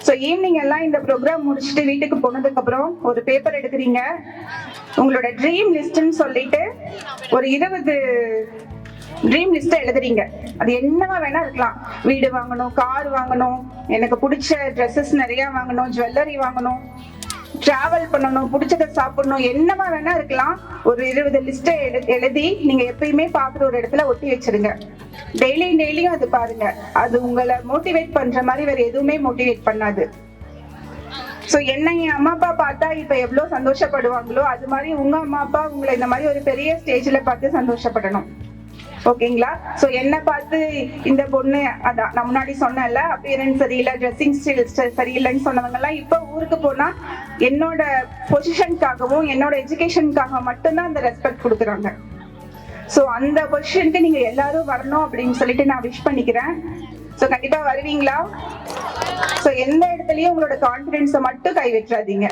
So evening எல்லாம் இந்த program முடிச்சுட்டு வீட்டுக்கு போனதுக்கு அப்புறம் ஒரு பேப்பர் எடுக்கிறீங்க, உங்களோட ட்ரீம் லிஸ்ட்னு சொல்லிட்டு ஒரு 20 ட்ரீம் லிஸ்ட் எழுதுறீங்க. அது என்னவா வேணா இருக்கலாம். வீடு வாங்கணும், கார் வாங்கணும், எனக்கு பிடிச்ச ட்ரெஸ்ஸஸ் நிறைய வாங்கணும், ஜுவல்லரி வாங்கணும், டிராவல் பண்ணணும், பிடிச்சதை சாப்பிடணும், என்னவா வேணா இருக்கலாம். ஒரு 20 லிஸ்ட்டை எழுதி நீங்க எப்பயுமே பார்க்குற ஒரு இடத்துல ஒட்டி வச்சிருங்க. டெய்லியும் அது பாருங்க. அது உங்களை மோட்டிவேட் பண்ற மாதிரி வேற எதுவுமே மோட்டிவேட் பண்ணாது. ஸோ என்ன என் அம்மா அப்பா பார்த்தா இப்ப எவ்வளவு சந்தோஷப்படுவாங்களோ அது மாதிரி உங்க அம்மா அப்பா உங்களை இந்த மாதிரி ஒரு பெரிய ஸ்டேஜ்ல பார்த்து சந்தோஷப்படணும். ஓகேங்களா? சோ என்ன பார்த்து இந்த பொண்ணு, அதான் நான் முன்னாடி சொன்னேன்ல, அப்பியரன்ஸ் சரியில்லை, ட்ரெஸ்ஸிங் ஸ்டைல் சரியில்லைன்னு சொன்னவங்க எல்லாம் இப்ப ஊருக்கு போனா என்னோட பொசிஷனுக்காகவும் என்னோட எஜுகேஷனுக்காக மட்டும்தான் அந்த ரெஸ்பெக்ட் கொடுக்குறாங்க. சோ அந்த பொசிஷனுக்கு நீங்க எல்லாரும் வரணும் அப்படின்னு சொல்லிட்டு நான் விஷ் பண்ணிக்கிறேன். சோ கண்டிப்பா வருவீங்களா? சோ எந்த இடத்துலயும் உங்களோட கான்பிடன்ஸை மட்டும் கை விட்டுறாதீங்க.